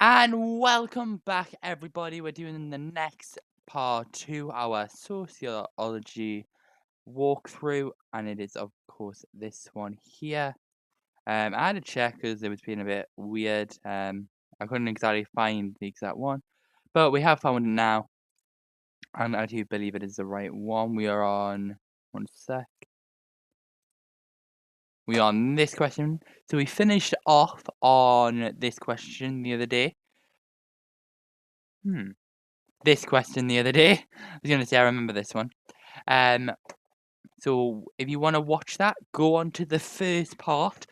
And welcome back, everybody. We're doing the next part to our sociology walkthrough, and it is, of course, this one here. I had to check because it was being a bit weird. I couldn't exactly find the exact one, but we have found it now, and I do believe it is the right one. We are on one sec. We are on this question. So we finished off on this question the other day. This question the other day. I was gonna say I remember this one. Um, so if you want to watch that, go on to the first part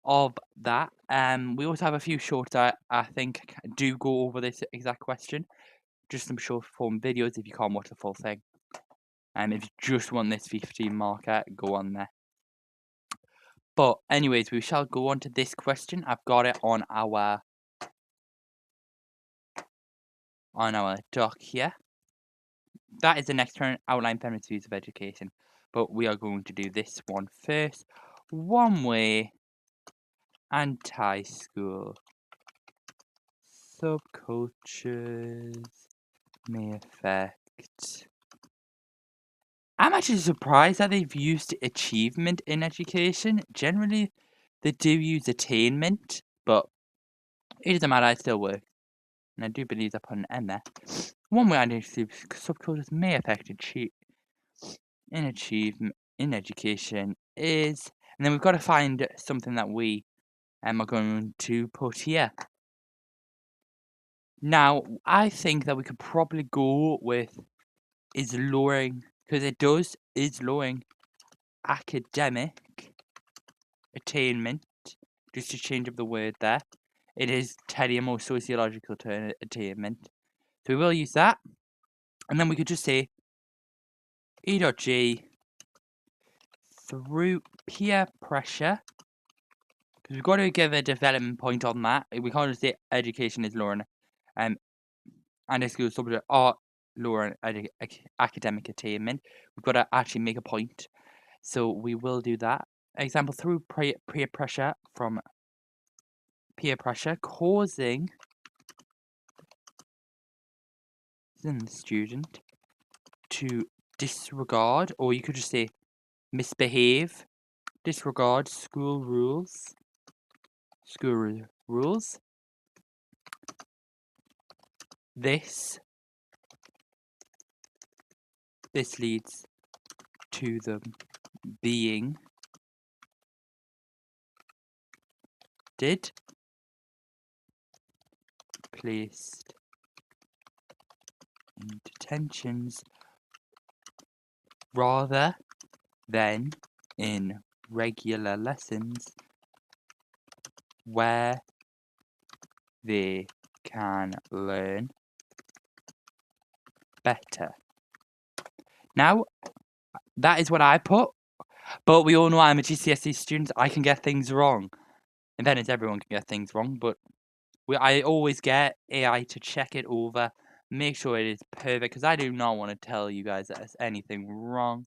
of that. We also have a few shorts I think do go over this exact question. Just some short form videos if you can't watch the full thing. If you just want this 15 marker, go on there. But anyways, we shall go on to this question. I've got it on our doc here. That is the next turn, outline feminist views of education. But we are going to do this one first. One way anti-school subcultures may affect. I'm actually surprised that they've used achievement in education. Generally, they do use attainment, but it doesn't matter, it still works. And I do believe I put an N there. One way subcultures may affect achievement in education is, and then we've got to find something that we are going to put here. Now, I think that we could probably go with is lowering, because is lowering academic attainment, just to change up the word there. It is telling a more sociological attainment. So we will use that. And then we could just say E.G through peer pressure, because we've got to give a development point on that. We can't just say education is lowering, and the school subject are lowering academic attainment. We've got to actually make a point. So we will do that. Example, through peer pressure causing the student to disregard, or you could just say misbehave, disregard school rules. This leads to them being placed in detentions rather than in regular lessons where they can learn better. Now, that is what I put, but we all know I'm a GCSE student. I can get things wrong. In fairness, everyone can get things wrong, but I always get AI to check it over, make sure it is perfect, because I do not want to tell you guys that there's anything wrong.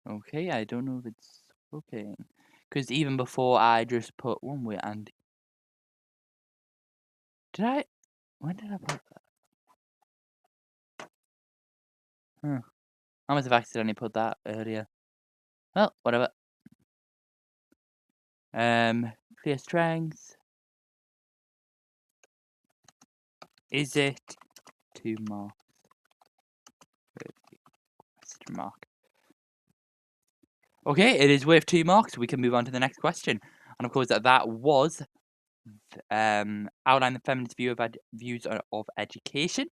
Okay, I don't know if it's okay. Because even before I just put one way and... When did I put that? Huh. I must have accidentally put that earlier. Well, whatever. Clear strength. Is it 2 marks? Question mark. Okay, it is worth 2 marks. We can move on to the next question. And of course, that was outline the feminist views of education.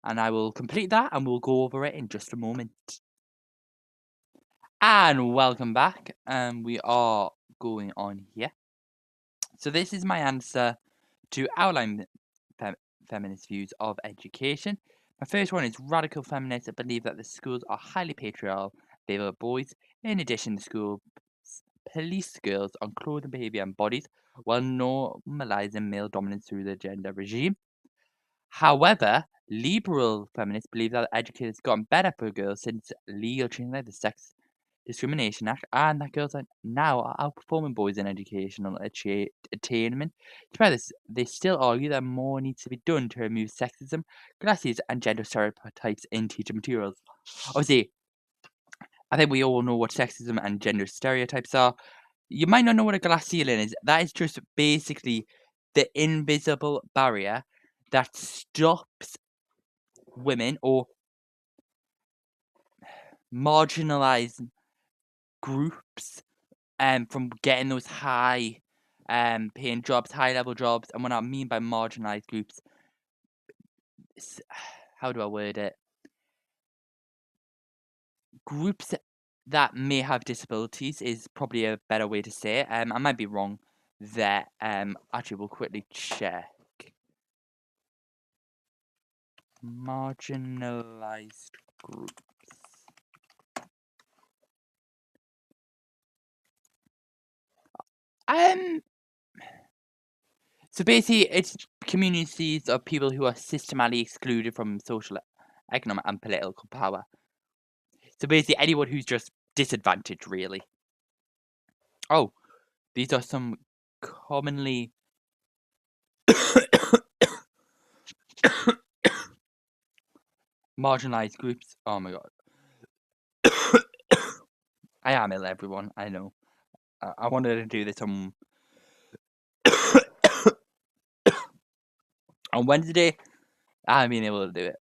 And I will complete that and we'll go over it in just a moment. And welcome back. We are going on here. So this is my answer to outline feminist views of education. My first one is radical feminists believe that the schools are highly patriarchal, favor boys. In addition, the schools police girls on clothing, behavior, and bodies while normalizing male dominance through the gender regime. However, liberal feminists believe that education has gotten better for girls since legal change like the Sex Discrimination Act, and that girls are now outperforming boys in educational attainment. Despite this, they still argue that more needs to be done to remove sexism, classism, and gender stereotypes in teaching materials. Obviously, I think we all know what sexism and gender stereotypes are. You might not know what a glass ceiling is. That is just basically the invisible barrier that stops women or marginalized groups from getting those high paying jobs, high level jobs. And what I mean by marginalized groups, how do I word it? Groups that may have disabilities is probably a better way to say it. I might be wrong there. Actually, we'll quickly check. Marginalized groups. Um, so basically, it's communities of people who are systematically excluded from social, economic, and political power. So basically, anyone who's just disadvantaged, really. Oh, these are some commonly marginalized groups. Oh my god. I am ill, everyone. I know. I wanted to do this on on Wednesday. I haven't been able to do it,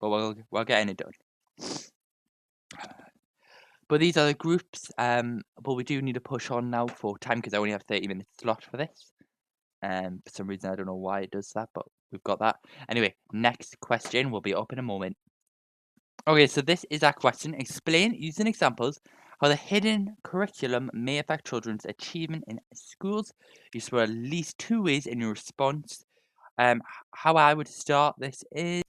but we're getting it done. But these are the groups. But we do need to push on now for time because I only have 30 minutes slot for this. For some reason, I don't know why it does that, but we've got that. Anyway, next question will be up in a moment. Okay, so this is our question. Explain, using examples, how the hidden curriculum may affect children's achievement in schools. You spell at least 2 ways in your response. How I would start this is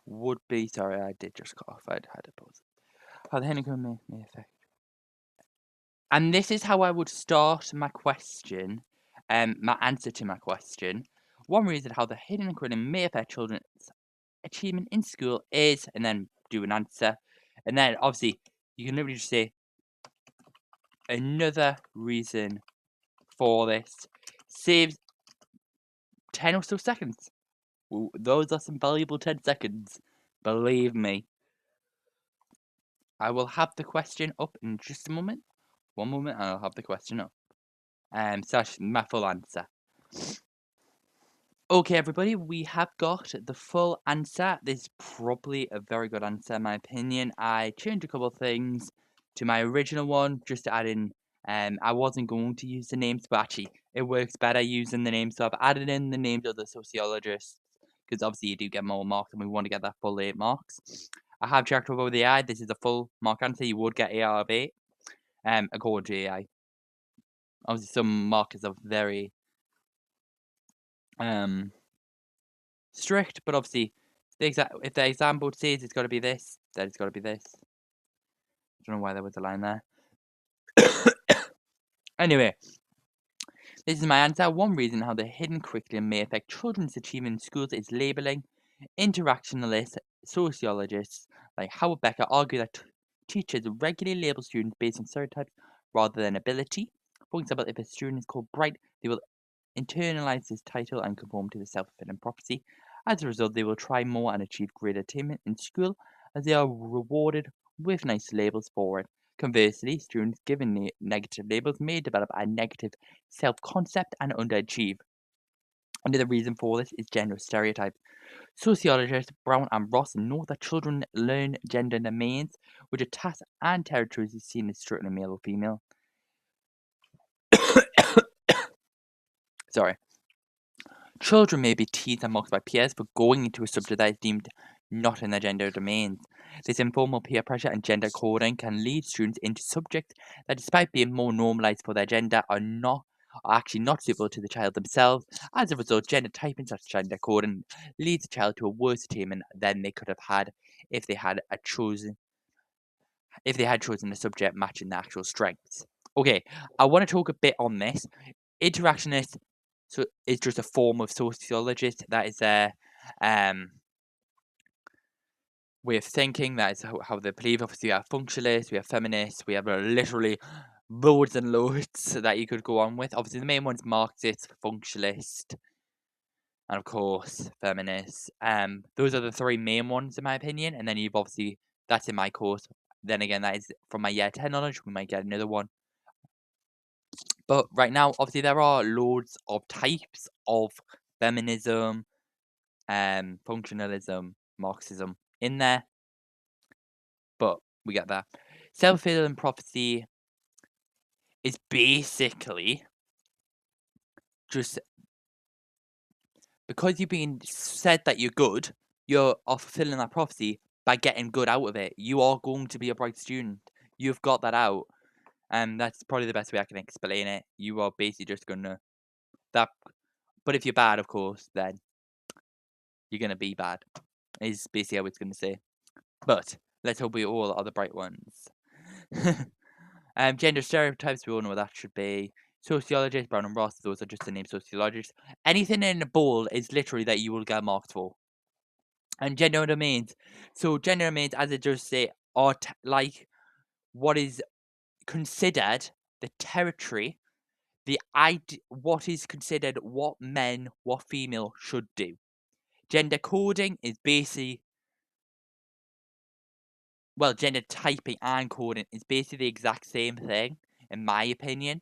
would be sorry, I did just cut off. I'd had a pause. How the hidden curriculum may affect. And this is how I would start my question, my answer to my question. One reason how the hidden curriculum may affect children's achievement in school is, and then do an answer. And then obviously you can literally just say another reason for this saves 10 or so seconds. Ooh, those are some valuable 10 seconds. Believe me. I will have the question up in just a moment. One moment and I'll have the question up. So that's my full answer. Okay, everybody, we have got the full answer. This is probably a very good answer, in my opinion. I changed a couple of things to my original one, just to add in. I wasn't going to use the names, but actually, it works better using the names. So I've added in the names of the sociologists, because obviously you do get more marks, and we want to get that full 8 marks. I have checked over the AI. This is a full mark answer. You would get AR of 8, according to AI. Obviously, some markers are very strict, but obviously, if the exam board says it's got to be this, then it's got to be this. I don't know why there was a line there. Anyway, this is my answer. One reason how the hidden curriculum may affect children's achievement in schools is labelling. Interactionalist sociologists like Howard Becker argue that teachers regularly label students based on stereotypes rather than ability. For example, if a student is called bright, they will internalize this title and conform to the self-fulfilling prophecy. As a result, they will try more and achieve greater attainment in school as they are rewarded with nice labels for it. Conversely, students given negative labels may develop a negative self-concept and underachieve. Another reason for this is gender stereotypes. Sociologists Brown and Ross note that children learn gender domains, which are tasks and territories seen as strictly male or female. Sorry. Children may be teased and mocked by peers for going into a subject that is deemed not in their gender domains. This informal peer pressure and gender coding can lead students into subjects that, despite being more normalized for their gender, are actually not suitable to the child themselves. As a result, gender typing such gender coding leads a child to a worse attainment than they could have had if they had chosen a subject matching their actual strengths. Okay, I want to talk a bit on this. Interactionist So it's just a form of sociologist. That is their way of thinking. That is how they believe. Obviously, we have functionalists, we have feminists, we have literally loads and loads that you could go on with. Obviously, the main one's Marxist, functionalist, and of course, feminists. Those are the three main ones in my opinion. And then you've obviously, that's in my course. Then again, that is from my year 10 knowledge. We might get another one. But right now, obviously, there are loads of types of feminism, functionalism, Marxism in there. But we get that. Self-fulfilling prophecy is basically just because you've been said that you're good, you are fulfilling that prophecy by getting good out of it. You are going to be a bright student. You've got that out. And that's probably the best way I can explain it. You are basically just gonna that but if you're bad, of course, then you're gonna be bad. Is basically how it's gonna say. But let's hope we all are the bright ones. Gender stereotypes, we all know what that should be. Sociologist, Brown and Ross, those are just the name sociologists. Anything in a bold is literally that you will get marked for. And gender domains. So gender domains, as it just say, are like what is considered the territory, what is considered what men, what female should do. Gender coding is basically, well, gender typing and coding is basically the exact same thing, in my opinion.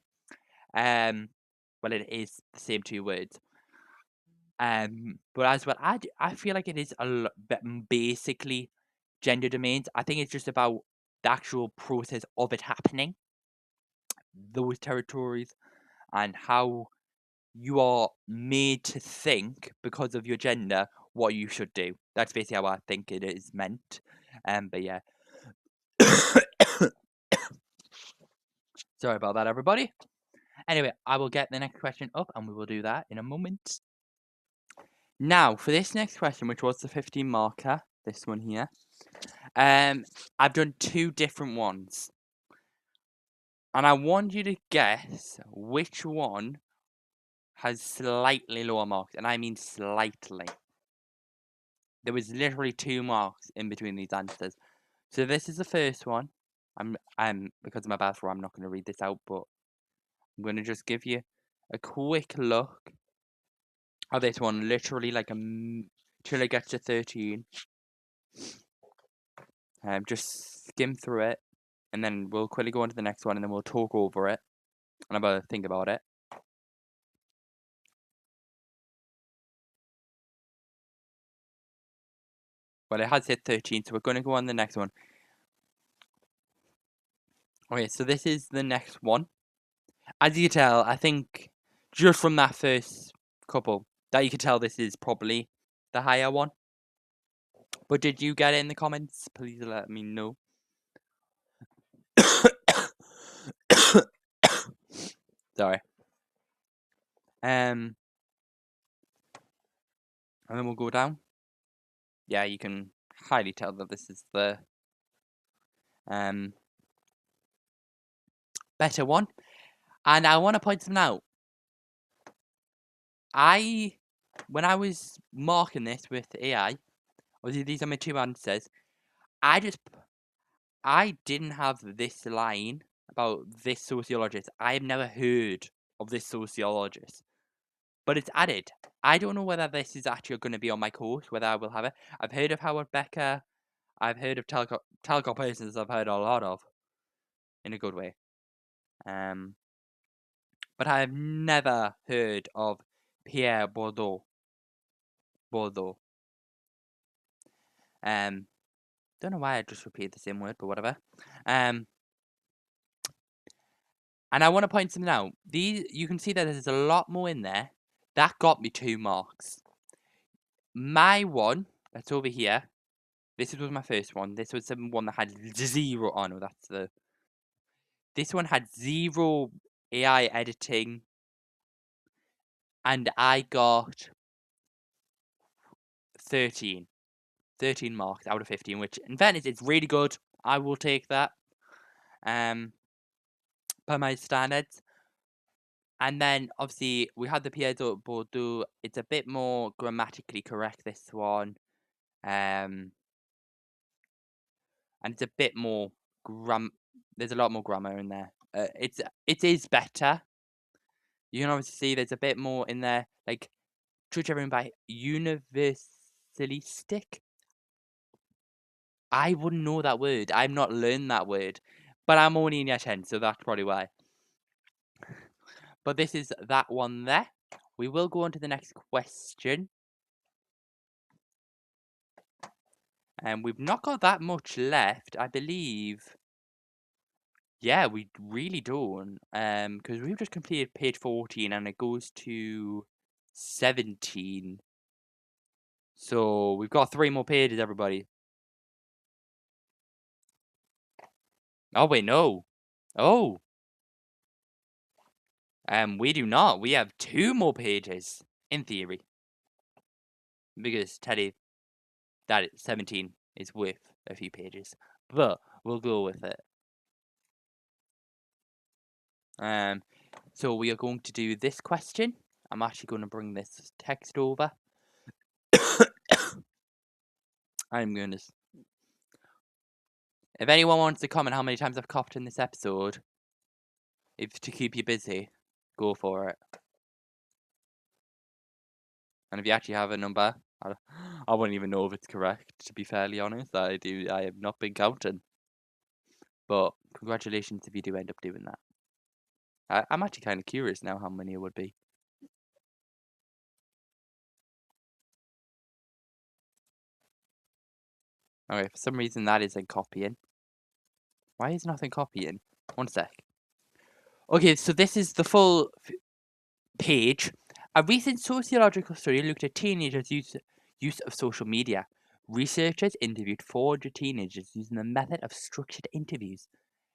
Well, it is the same two words. But as well, I feel like it is basically gender domains. I think it's just about the actual process of it happening, those territories, and how you are made to think because of your gender what you should do. That's basically how I think it is meant. But yeah. Sorry about that, everybody. Anyway, I will get the next question up and we will do that in a moment. Now, for this next question, which was the 15 marker, this one here, I've done two different ones. And I want you to guess which one has slightly lower marks. And I mean slightly. There was literally 2 marks in between these answers. So this is the first one. I'm because of my bathroom, I'm not going to read this out, but I'm going to just give you a quick look at this one. Literally like till it gets to 13. Just skim through it, and then we'll quickly go on to the next one, and then we'll talk over it and about think about it. Well, it has hit 13, so we're going to go on the next one. Okay, so this is the next one. As you can tell, I think just from that first couple, that you can tell this is probably the higher one. But did you get it in the comments? Please let me know. Sorry. And then we'll go down. Yeah, you can highly tell that this is the better one. And I want to point something out. When I was marking this with AI, obviously these are my 2 answers, I didn't have this line about this sociologist. I have never heard of this sociologist. But it's added. I don't know whether this is actually going to be on my course, whether I will have it. I've heard of Howard Becker. I've heard of telecom persons I've heard a lot of. In a good way. But I have never heard of Pierre Bourdieu. Don't know why I just repeated the same word, but whatever. And I want to point something out. You can see that there's a lot more in there. That got me 2 marks. My one, that's over here. This was my first one. This was the one that had 0. Oh no, that's the. This one had 0 AI editing. And I got 13. 13 marks out of 15, which in fairness, it's really good. I will take that. By my standards. And then obviously we had the Pietro Bordeaux. It's a bit more grammatically correct, this one. And it's a bit more there's a lot more grammar in there. It is better. You can obviously see there's a bit more in there, like judge everyone by universalistic. I wouldn't know that word. I've not learned that word. But I'm only in year 10, so that's probably why. But this is that one there. We will go on to the next question. And we've not got that much left, I believe. Yeah, we really don't. Because we've just completed page 14 and it goes to 17. So we've got 3 more pages, everybody. Oh wait, no. Oh. We do not. We have 2 more pages, in theory. Because Teddy, that 17 is worth a few pages. But we'll go with it. So we are going to do this question. I'm actually going to bring this text over. I'm going to... If anyone wants to comment how many times I've coughed in this episode, if to keep you busy, go for it. And if you actually have a number, I wouldn't even know if it's correct, to be fairly honest. I have not been counting. But congratulations if you do end up doing that. I'm actually kind of curious now how many it would be. Okay, for some reason that isn't copying. Why is nothing copying? One sec. Okay, so this is the full page. A recent sociological study looked at teenagers' use of social media. Researchers interviewed 400 teenagers using the method of structured interviews.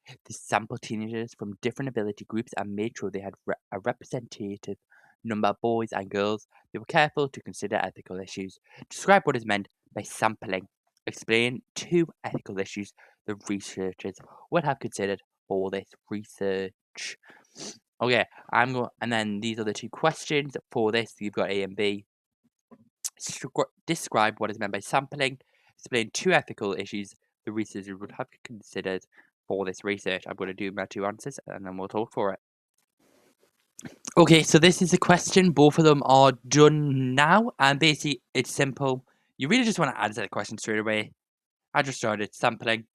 They sampled teenagers from different ability groups and made sure they had a representative number of boys and girls. They were careful to consider ethical issues. Describe what is meant by sampling. Explain 2 ethical issues the researchers would have considered for this research. Okay, and then these are the 2 questions for this. You've got A and B. Describe what is meant by sampling. Explain 2 ethical issues the researchers would have considered for this research. I'm going to do my 2 answers and then we'll talk for it. Okay, so this is a question. Both of them are done now, and basically it's simple. You really just want to answer the question straight away. I just started sampling.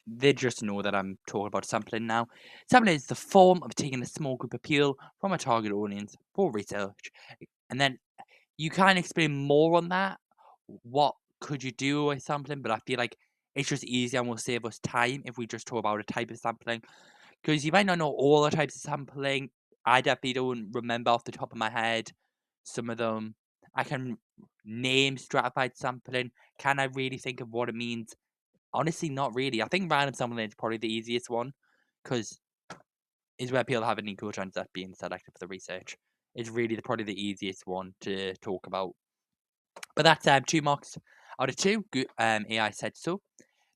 They just know that I'm talking about sampling now. Sampling is the form of taking a small group of people from a target audience for research. And then you can explain more on that. What could you do with sampling? But I feel like it's just easier and will save us time if we just talk about a type of sampling. Because you might not know all the types of sampling. I definitely don't remember off the top of my head some of them. I can name stratified sampling. Can I really think of what it means? Honestly, not really. I think random sampling is probably the easiest one, because it's where people have an equal chance at being selected for the research. It's really probably the easiest one to talk about. But that's 2 marks out of 2. AI said so.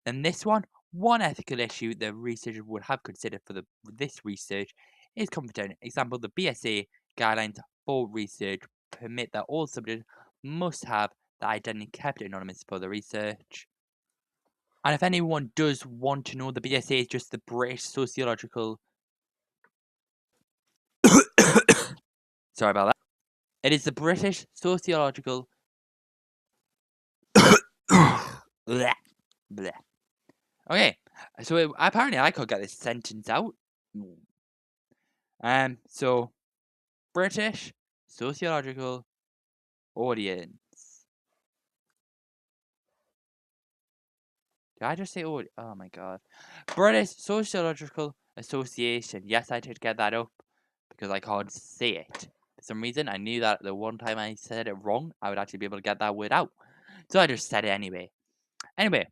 Then this one ethical issue the researcher would have considered for this research is confidential. Example, the BSA guidelines for research permit that all subjects must have the identity kept anonymous for the research. And if anyone does want to know, the BSA is just the British Sociological... Sorry about that. It is the British Sociological... Blech. Blech. Okay, so apparently I could get this sentence out. So British Sociological Audience. Did I just say audience? Oh my god. British Sociological Association. Yes, I did get that up because I can't say it. For some reason, I knew that the one time I said it wrong, I would actually be able to get that word out. So I just said it anyway. Anyway,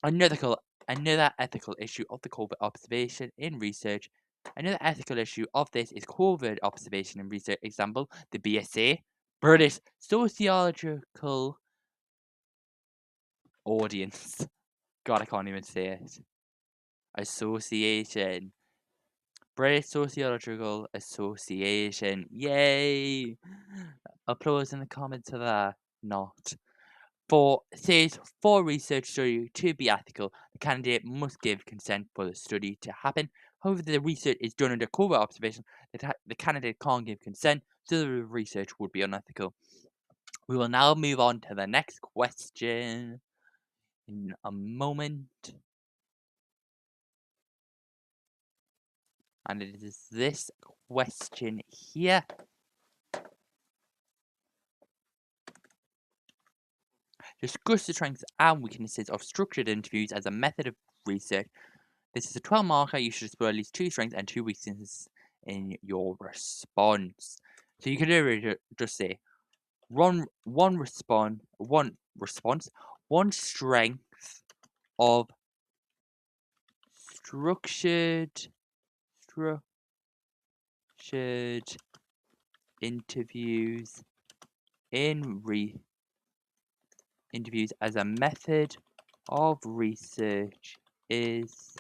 another ethical issue of the COVID observation in research. Another ethical issue of this is COVID observation in research. Example, the BSA, British Sociological Audience. God, I can't even say it. Association. British Sociological Association. Yay! Applause in the comments for that. Not. Says for research study to be ethical, the candidate must give consent for the study to happen. However, the research is done under covert observation. The candidate can't give consent, so the research would be unethical. We will now move on to the next question in a moment. And it is this question here. Discuss the strengths and weaknesses of structured interviews as a method of research. This is a 12 marker. You should explore at least 2 strengths and 2 weaknesses in your response. So you can literally just say one response, one strength of structured interviews interviews as a method of research is,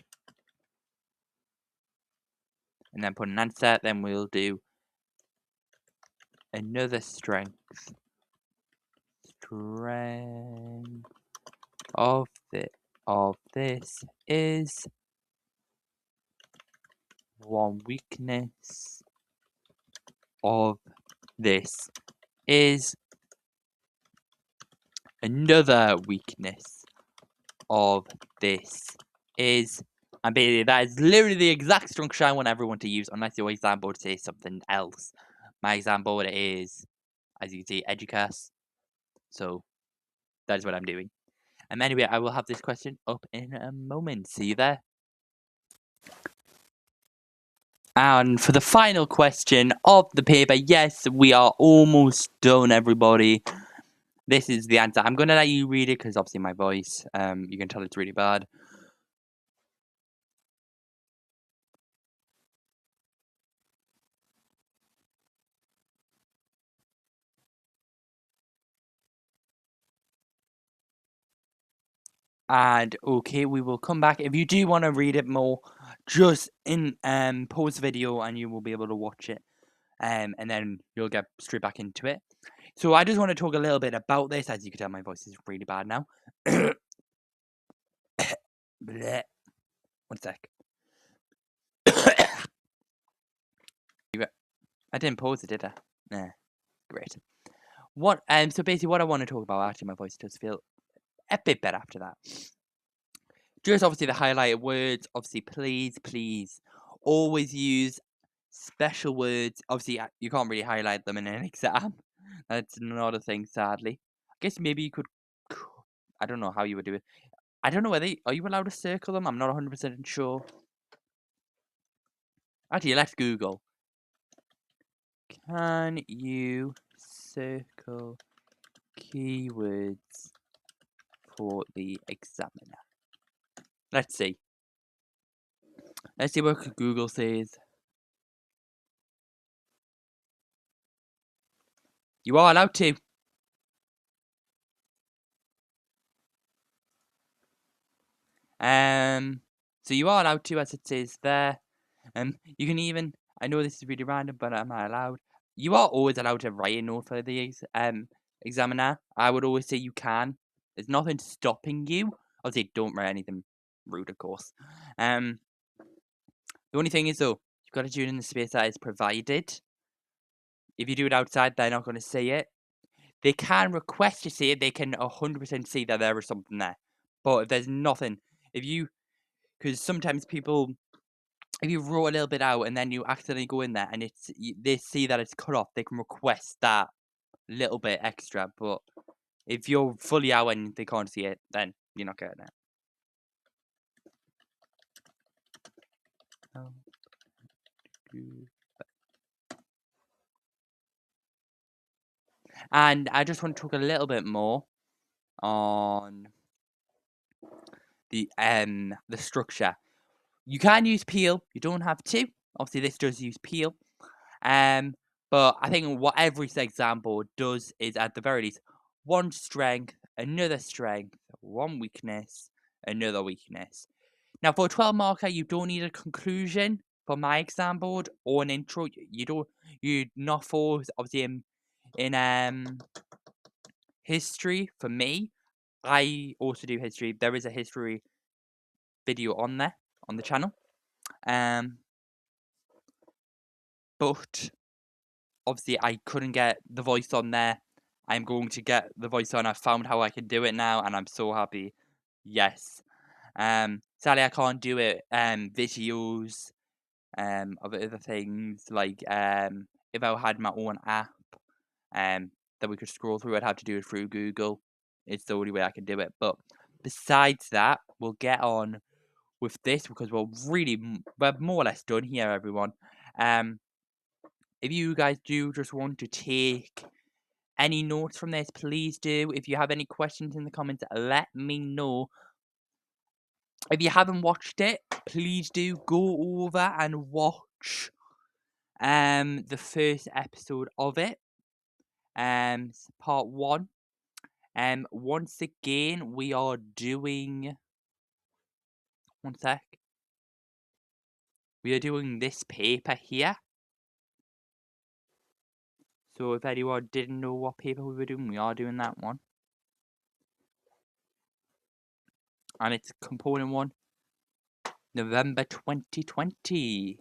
and then put an answer. Then we'll do another strength of this is, one weakness of this is, another weakness of this is, and basically that is literally the exact structure I want everyone to use, unless your example would say something else. My example is, as you can see, Eduqas. So that is what I'm doing. Anyway, I will have this question up in a moment. See you there. And for the final question of the paper, yes, we are almost done, everybody. This is the answer. I'm going to let you read it because obviously my voice, you can tell it's really bad. And okay, we will come back. If you do want to read it more, just pause the video and you will be able to watch it. And then you'll get straight back into it. So I just want to talk a little bit about this. As you can tell, my voice is really bad now. Bleh. One sec. I didn't pause it, did I? Nah, great. So basically what I want to talk about, actually my voice does feel a bit better after that. Just obviously the highlighted words, obviously please always use special words. Obviously you can't really highlight them in an exam. That's not a thing, sadly. I guess maybe you could, I don't know how you would do it. I don't know are you allowed to circle them? I'm not 100% sure. Actually, let's Google. Can you circle keywords for the examiner? Let's see. Let's see what Google says. You are allowed to. So you are allowed to, as it says there. You can even, I know this is really random, but am I allowed? You are always allowed to write a note for the examiner. I would always say you can. There's nothing stopping you. Obviously, don't write anything rude, of course. The only thing is, though, you've got to do it in the space that is provided. If you do it outside, they're not going to see it. They can request to see it. They can 100% see that there is something there. But if there's nothing, because sometimes people, if you wrote a little bit out and then you accidentally go in there and they see that it's cut off, they can request that little bit extra. But if you're fully out and they can't see it, then you're not getting it. And I just want to talk a little bit more on the structure. You can use Peel. You don't have to. Obviously, this does use Peel. But I think what every example does is, at the very least, one strength, another strength, one weakness, another weakness. Now, for a 12 marker, you don't need a conclusion. for my exam board or an intro. You're not forced, obviously, in history. For me, I also do history. There is a history video on there on the channel. But obviously I couldn't get the voice on there. I'm going to get the voice on. I found how I can do it now, and I'm so happy. Yes. Sadly I can't do it. Videos. Of other things like if I had my own app, that we could scroll through, I'd have to do it through Google. It's the only way I can do it. But besides that, we'll get on with this because we're more or less done here, everyone. If you guys do just want to take any notes from this, please do. If you have any questions in the comments, let me know. If you haven't watched it, please do go over and watch the first episode of it. Part 1. Once again, we are doing... One sec. We are doing this paper here. So if anyone didn't know what paper we were doing, we are doing that one. And it's component 1. November 2020.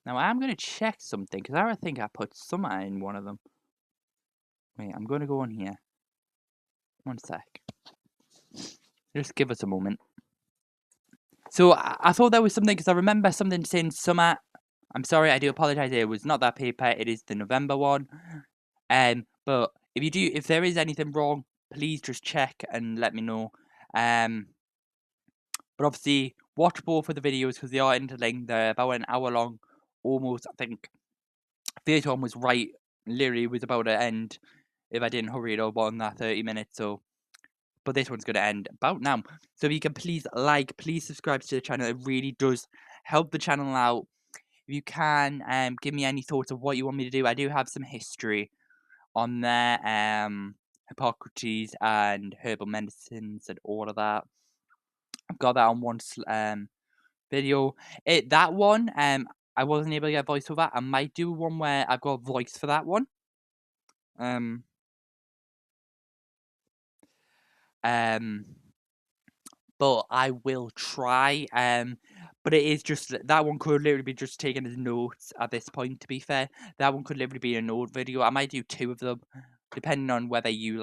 Now I'm going to check something, because I think I put summer in one of them. Wait, I'm going to go on here. One sec. Just give us a moment. So I thought that was something, because I remember something saying summer. I'm sorry, I do apologise. It was not that paper. It is the November one. But if there is anything wrong, please just check and let me know. But obviously, watch both of the videos because they are interlinked. They're about an hour long, almost. I think first one was literally was about to end if I didn't hurry it up on that 30 minutes. So, but this one's going to end about now. So if you can please please subscribe to the channel. It really does help the channel out. If you can, give me any thoughts of what you want me to do. I do have some history on there, Hippocrates and herbal medicines and all of that. I've got that on one video. That one, I wasn't able to get voice for that. I might do one where I've got a voice for that one. But I will try. But it is just that one could literally be just taken as notes at this point. To be fair, that one could literally be a note video. I might do 2 of them, depending on whether you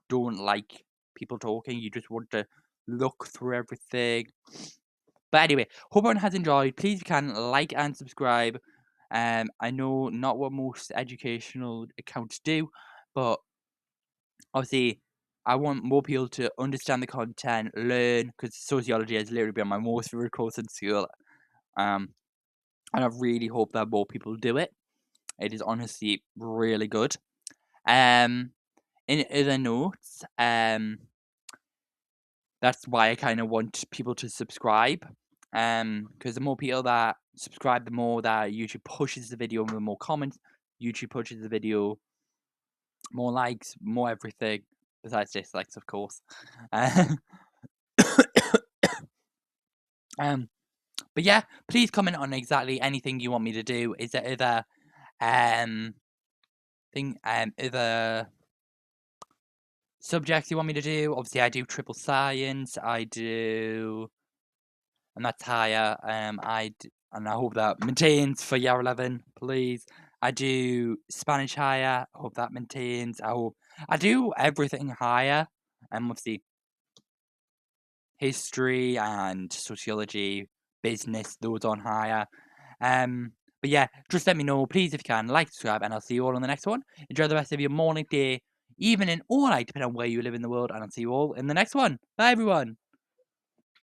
don't like people talking. You just want to look through everything. But anyway, hope everyone has enjoyed. Please, if you can, like and subscribe. I know not what most educational accounts do, but obviously I want more people to understand the content, learn, because sociology has literally been my most favorite course in school. And I really hope that more people do it. It is honestly really good. In other notes, that's why I kind of want people to subscribe. Because the more people that subscribe, the more that YouTube pushes the video, the more comments. YouTube pushes the video, more likes, more everything. Besides dislikes, of course. But yeah, please comment on exactly anything you want me to do. Is there other other subjects you want me to do? Obviously, I do triple science. I do, and that's higher. And I hope that maintains for year 11, please. I do Spanish higher. I hope that maintains. I do everything higher. Obviously, history and sociology, business, those on higher. But yeah, just let me know, please, if you can, subscribe, and I'll see you all on the next one. Enjoy the rest of your morning, day, evening, or night, depending on where you live in the world, and I'll see you all in the next one. Bye, everyone.